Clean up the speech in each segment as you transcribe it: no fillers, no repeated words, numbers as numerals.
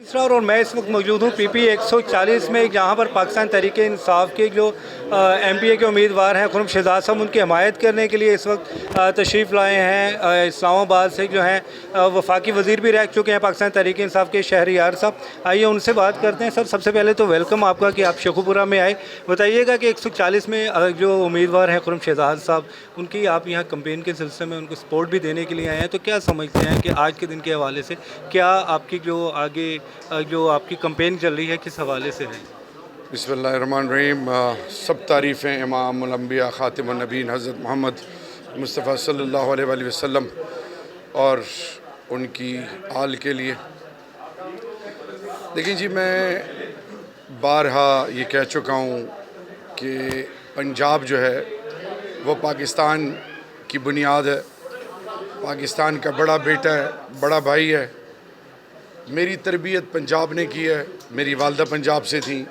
और मैं इस वक्त मौजूद हूँ पीपी 140 में, जहाँ पर पाकिस्तान तहरीक इंसाफ के जो एमपीए के उम्मीदवार हैं खुर्रम शहजाद साहब, उनकी हमायत करने के लिए इस वक्त तशरीफ़ लाए हैं। इस्लामाबाद से जो हैं वफाकी वज़ीर भी रह चुके हैं पाकिस्तान तहरीक इंसाफ के, शहरयार साहब। आइए उनसे बात करते हैं। सर, सबसे पहले तो वेलकम आपका कि आप शेखुपुरा में आए। बताइएगा कि 140 में जो उम्मीदवार हैं खुर्रम शहजाद साहब, उनकी आप यहाँ कैंपेन के सिलसिले में उनको सपोर्ट भी देने के लिए आए हैं, तो क्या समझते हैं कि आज के दिन के हवाले से क्या आपकी जो आगे जो आपकी कैंपेन चल रही है किस हवाले से है? बिस्मिल्लाहिर्रहमानिर्रहीम। सब तारीफ़ें इमामुल अंबिया ख़ातिमुन नबीन हज़रत मोहम्मद मुस्तफ़ा सल्लल्लाहु अलैहि वसल्लम और उनकी आल के लिए। देखिए जी, मैं बारहा ये कह चुका हूँ कि पंजाब जो है वो पाकिस्तान की बुनियाद है, पाकिस्तान का बड़ा बेटा है, बड़ा भाई है। मेरी तरबियत पंजाब ने की है, मेरी वालदा पंजाब से थी,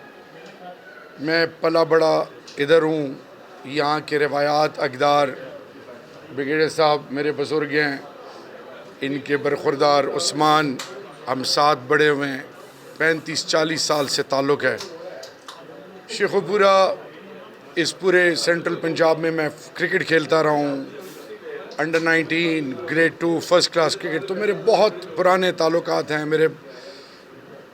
मैं पला बड़ा इधर हूँ। यहाँ के रवायात अक़दार ब्रिगेडियर साहब मेरे बुज़ुर्ग हैं, इनके बरखुरदार उस्मान, हम साथ बड़े हुए हैं, 35-40 साल से ताल्लुक़ है। शेखुपुरा इस पूरे सेंट्रल पंजाब में मैं क्रिकेट खेलता रहा हूँ, under 19, grade 2, first class cricket, तो मेरे बहुत पुराने ताल्लुकात हैं। मेरे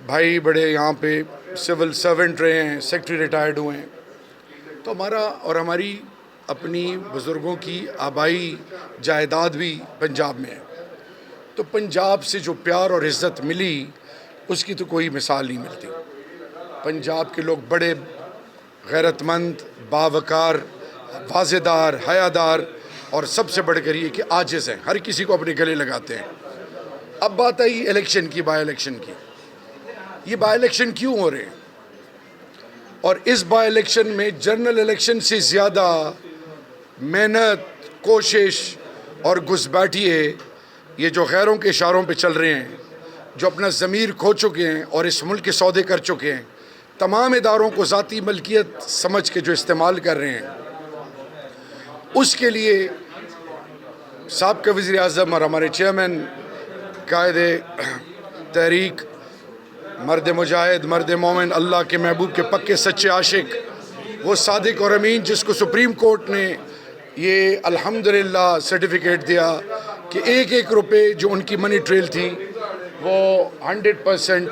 भाई बड़े यहाँ पे सिविल सर्वेंट रहे हैं, सेक्रेटरी रिटायर्ड हुए हैं, तो हमारा और हमारी अपनी बुज़ुर्गों की आबाई जायदाद भी पंजाब में है। तो पंजाब से जो प्यार और इज़्ज़त मिली उसकी तो कोई मिसाल नहीं मिलती। पंजाब के लोग बड़े गैरतमंद, बावकार, वाज़ेदार, हयादार और सबसे बढ़कर ये कि आजिज़ हैं, हर किसी को अपने गले लगाते हैं। अब बात आई इलेक्शन की, बाई इलेक्शन की। ये बाई इलेक्शन क्यों हो रहे हैं? और इस बाई इलेक्शन में जनरल इलेक्शन से ज़्यादा मेहनत, कोशिश और घुसपैठिए ये जो गैरों के इशारों पे चल रहे हैं, जो अपना ज़मीर खो चुके हैं और इस मुल्क के सौदे कर चुके हैं, तमाम इदारों को ज़ाती मलकियत समझ के जो इस्तेमाल कर रहे हैं, उसके लिए साबिक़ वज़ीर आज़म और हमारे चेयरमैन कायदे तहरीक, मर्द मुजाहिद, मर्द मोमिन, अल्लाह के महबूब के पक्के सच्चे आशिक, वो सादिक और अमीन, जिसको सुप्रीम कोर्ट ने ये अल्हम्दुलिल्लाह सर्टिफिकेट दिया कि एक एक रुपए जो उनकी मनी ट्रेल थी वो 100%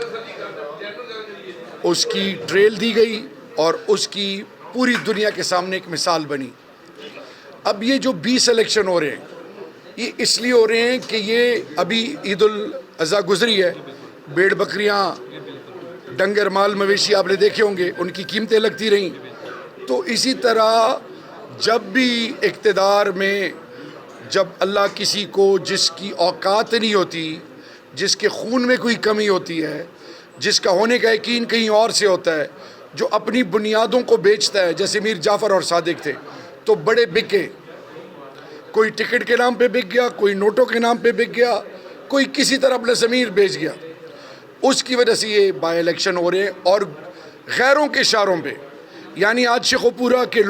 उसकी ट्रेल दी गई और उसकी पूरी दुनिया के सामने एक मिसाल बनी। अब ये जो 20 इलेक्शन हो रहे हैं, ये इसलिए हो रहे हैं कि ये अभी ईद उल अज़हा गुजरी है, भेड़ बकरियां, डंगर माल मवेशी आपने देखे होंगे, उनकी कीमतें लगती रहीं। तो इसी तरह जब भी इक़्तिदार में जब अल्लाह किसी को जिसकी औकात नहीं होती, जिसके खून में कोई कमी होती है, जिसका होने का यकीन कहीं और से होता है, जो अपनी बुनियादों को बेचता है, जैसे मीर जाफ़र और सादिक थे, तो बड़े बिके। कोई टिकट के नाम पे बिक गया, कोई नोटों के नाम पे बिक गया, कोई किसी तरह अपना ज़मीर बेच गया। उसकी वजह से ये बाई इलेक्शन हो रहे हैं और गैरों के इशारों पे। यानी आज शेखुपुरा के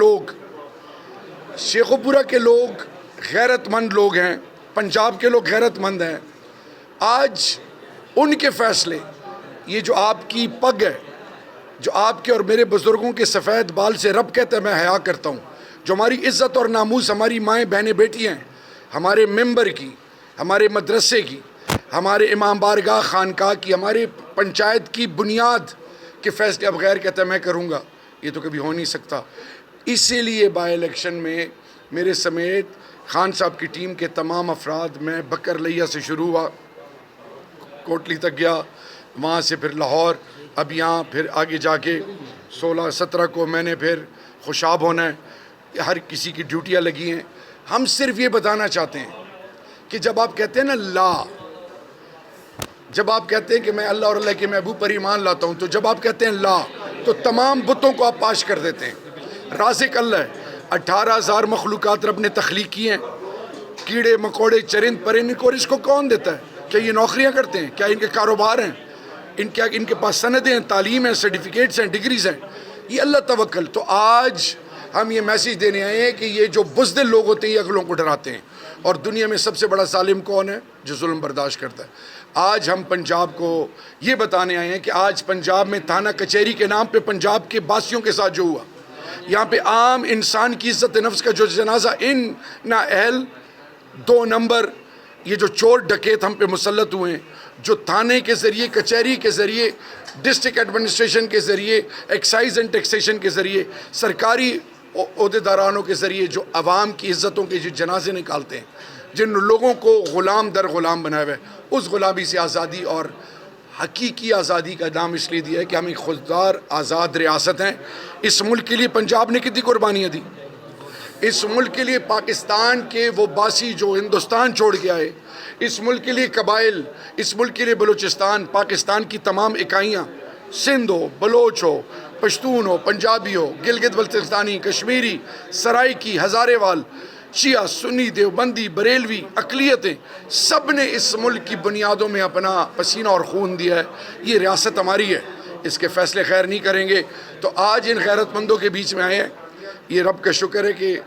लोग गैरतमंद लोग हैं, पंजाब के लोग गैरतमंद हैं। आज उनके फ़ैसले, ये जो आपकी पग है, जो आपके और मेरे बुज़ुर्गों के सफ़ेद बाल से रब कहते हैं मैं हया करता हूँ, जो हमारी इज़्ज़त और नामूस, हमारी माएँ बहनें बेटी हैं, हमारे मेंबर की, हमारे मदरसे की, हमारे इमाम बारगाह खानका की, हमारे पंचायत की बुनियाद के फ़ैसले अब गैर कहता है मैं करूँगा, ये तो कभी हो नहीं सकता। इसीलिए बाई इलेक्शन में मेरे समेत खान साहब की टीम के तमाम अफराद, मैं बकर लिया से शुरू हुआ, कोटली तक गया, वहाँ से फिर लाहौर, अब यहाँ फिर आगे जाके 16-17 को मैंने फिर खुशाब होना है। हर किसी की ड्यूटियाँ लगी हैं। हम सिर्फ ये बताना चाहते हैं कि जब आप कहते हैं ना जब आप कहते हैं कि मैं अल्लाह और अल्लाह के महबूब पर ईमान लाता हूँ, तो जब आप कहते हैं तो तमाम बुतों को आप पाश कर देते हैं। राज़िक अल्लाह है, 18,000 मखलूक़ात रब ने तख्लीक की हैं, कीड़े मकोड़े, चरिंद परिंद, और इसको कौन देता है? क्या ये नौकरियाँ करते हैं? क्या इनके कारोबार हैं? इनके पास सनदें हैं, तालीम है, सर्टिफिकेट्स हैं, डिग्रीज़ हैं? ये अल्लाह तवक्कल। तो आज हम ये मैसेज देने आए हैं कि ये जो बुज़दिल लोग होते हैं ये अगलों को डराते हैं, और दुनिया में सबसे बड़ा जालिम कौन है? जो जुल्म बर्दाश्त करता है। آج ہم پنجاب کو یہ بتانے آئے ہیں کہ آج پنجاب میں تھانہ کچہری کے نام پہ پنجاب کے باسیوں کے ساتھ جو ہوا، یہاں پہ عام انسان کی عزت نفس کا جو جنازہ ان نا اہل 2 نمبر یہ جو چور ڈکیت ہم پہ مسلط ہوئے ہیں، جو تھانے کے ذریعے، کچہری کے ذریعے، ڈسٹرکٹ ایڈمنسٹریشن کے ذریعے، ایکسائز اینڈ ٹیکسیشن کے ذریعے، سرکاری عہدیدارانوں کے ذریعے جو عوام کی عزتوں کے جو جنازے نکالتے ہیں، جن لوگوں کو غلام در غلام بنایا ہوا ہے، اس غلامی سے آزادی اور حقیقی آزادی کا نام اس لیے دیا ہے کہ ہم ایک خوددار آزاد ریاست ہیں۔ اس ملک کے لیے پنجاب نے کتنی قربانیاں دی، اس ملک کے لیے پاکستان کے وہ باسی جو ہندوستان چھوڑ کے آئے، اس ملک کے لیے قبائل، اس ملک کے لیے بلوچستان، پاکستان کی تمام اکائیاں، سندھ ہو، بلوچ ہو، پشتون ہو، پنجابی ہو، گلگت بلتستانی، کشمیری، سرائکی، ہزارے وال، شیعہ، سنی، دیوبندی، بریلوی، اقلیتیں، سب نے اس ملک کی بنیادوں میں اپنا پسینہ اور خون دیا ہے۔ یہ ریاست ہماری ہے، اس کے فیصلے خیر نہیں کریں گے تو آج ان غیرت مندوں کے بیچ میں آئے ہیں۔ یہ رب کا شکر ہے کہ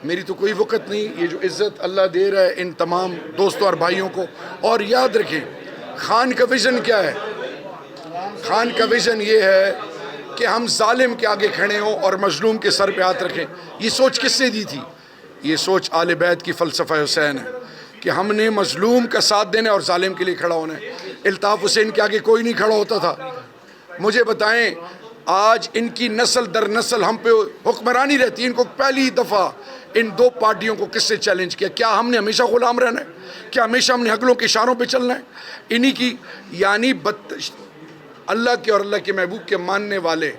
میری تو کوئی وقت نہیں، یہ جو عزت اللہ دے رہا ہے ان تمام دوستوں اور بھائیوں کو۔ اور یاد رکھیں خان کا ویژن کیا ہے؟ خان کا ویژن یہ ہے کہ ہم ظالم کے آگے کھڑے ہوں اور مظلوم کے سر پہ ہاتھ رکھیں۔ یہ سوچ کس نے دی تھی؟ یہ سوچ آل بیت کی فلسفہ حسین ہے کہ ہم نے مظلوم کا ساتھ دینا اور ظالم کے لیے کھڑا ہونا ہے۔ الطاف حسین کے آگے کوئی نہیں کھڑا ہوتا تھا۔ مجھے بتائیں آج ان کی نسل در نسل ہم پہ حکمرانی رہتی ہے، ان کو پہلی دفعہ ان 2 پارٹیوں کو کس سے چیلنج کیا؟ کیا ہم نے ہمیشہ غلام رہنا ہے؟ کیا ہمیشہ ہم نے عقلوں کے اشاروں پہ چلنا ہے؟ انہی کی یعنی اللہ کے اور اللہ کے محبوب کے ماننے والے،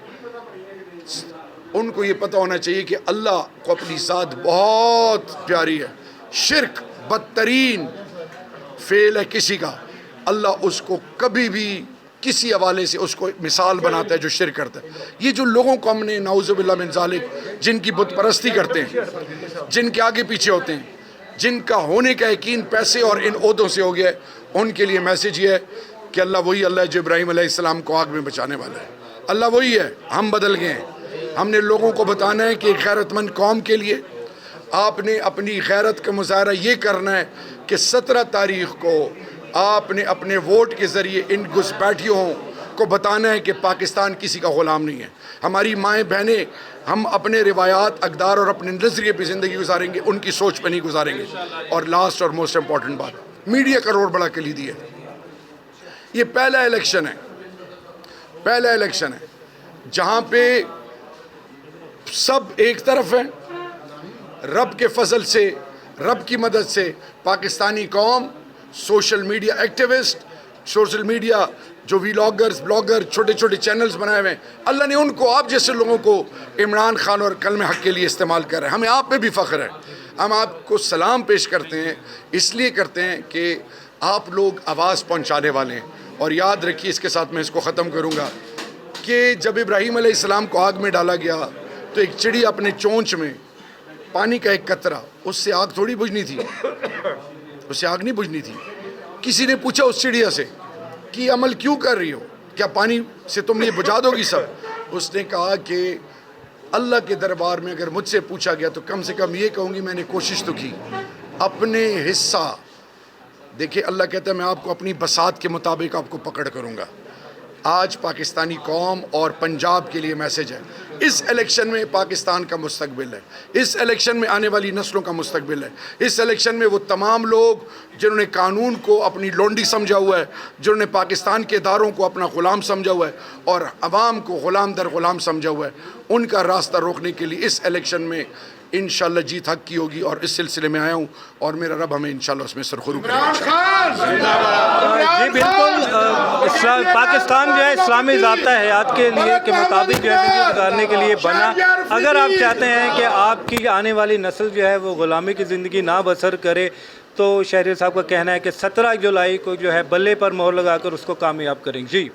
ان کو یہ پتہ ہونا چاہیے کہ اللہ کو اپنی ذات بہت پیاری ہے۔ شرک بدترین فعل ہے کسی کا، اللہ اس کو کبھی بھی کسی حوالے سے اس کو مثال بناتا ہے جو شرک کرتا ہے۔ یہ جو لوگوں کو ہم نے نعوذ باللہ من ذالک جن کی بت پرستی کرتے ہیں، جن کے آگے پیچھے ہوتے ہیں، جن کا ہونے کا یقین پیسے اور ان عہدوں سے ہو گیا ہے، ان کے لیے میسیج یہ ہے کہ اللہ وہی اللہ ہے جو ابراہیم علیہ السلام کو آگ میں بچانے والا ہے۔ اللہ وہی ہے، ہم بدل گئے ہیں۔ ہم نے لوگوں کو بتانا ہے کہ ایک غیرت مند قوم کے لیے آپ نے اپنی غیرت کا مظاہرہ یہ کرنا ہے کہ 17 تاریخ کو آپ نے اپنے ووٹ کے ذریعے ان گھسپیٹھیوں کو بتانا ہے کہ پاکستان کسی کا غلام نہیں ہے۔ ہماری مائیں بہنیں، ہم اپنے روایات، اقدار اور اپنے نظریے پہ زندگی گزاریں گے، ان کی سوچ پہ نہیں گزاریں گے۔ اور لاسٹ اور موسٹ امپورٹنٹ بات، میڈیا کا رول بڑا کلیدی ہے۔ یہ پہلا الیکشن ہے جہاں پہ سب ایک طرف ہیں۔ رب کے فضل سے، رب کی مدد سے پاکستانی قوم، social media activist, social media جو ویلاگرز، بلاگر، چھوٹے چھوٹے چینلز بنائے ہوئے ہیں، اللہ نے ان کو، آپ جیسے لوگوں کو عمران خان اور کلمہ حق کے لیے استعمال کر رہے ہیں۔ ہمیں آپ پہ بھی فخر ہے۔ ہم آپ کو سلام پیش کرتے ہیں، اس لیے کرتے ہیں کہ آپ لوگ آواز پہنچانے والے ہیں۔ اور یاد رکھیے، اس کے ساتھ میں اس کو ختم کروں گا کہ جب ابراہیم علیہ السلام کو آگ میں ڈالا گیا تو ایک چڑی اپنے چونچ میں پانی کا ایک قطرہ، اس سے آگ تھوڑی بجھنی تھی، اس سے آگ نہیں بجھنی تھی۔ کسی نے پوچھا اس چڑیا سے کہ عمل کیوں کر رہی ہو، کیا پانی سے تم یہ بجھا دو گی سب؟ اس نے کہا کہ اللہ کے دربار میں اگر مجھ سے پوچھا گیا تو کم سے کم یہ کہوں گی میں نے کوشش تو کی، اپنے حصہ دیکھیں۔ اللہ کہتا ہے میں آپ کو اپنی بساط کے مطابق آپ کو پکڑ کروں گا۔ آج پاکستانی قوم اور پنجاب کے لیے میسیج ہے، اس الیکشن میں پاکستان کا مستقبل ہے، اس الیکشن میں آنے والی نسلوں کا مستقبل ہے، اس الیکشن میں وہ تمام لوگ جنہوں نے قانون کو اپنی لونڈی سمجھا ہوا ہے، جنہوں نے پاکستان کے اداروں کو اپنا غلام سمجھا ہوا ہے اور عوام کو غلام در غلام سمجھا ہوا ہے، ان کا راستہ روکنے کے لیے اس الیکشن میں انشاءاللہ جیت حق کی ہوگی۔ اور اس سلسلے میں آیا ہوں اور میرا رب ہمیں انشاءاللہ اس میں سرخرو کرے گا۔ جی بالکل، پاکستان جو ہے اسلامی ضابطہ حیات کے لیے کے مطابق جو ہے زندگی گزارنے کے لیے بنا۔ اگر آپ چاہتے ہیں کہ آپ کی آنے والی نسل جو ہے وہ غلامی کی زندگی نہ بسر کرے تو شہریار صاحب کا کہنا ہے کہ 17 جولائی کو جو ہے بلے پر مہر لگا کر اس کو کامیاب کریں گے۔ جی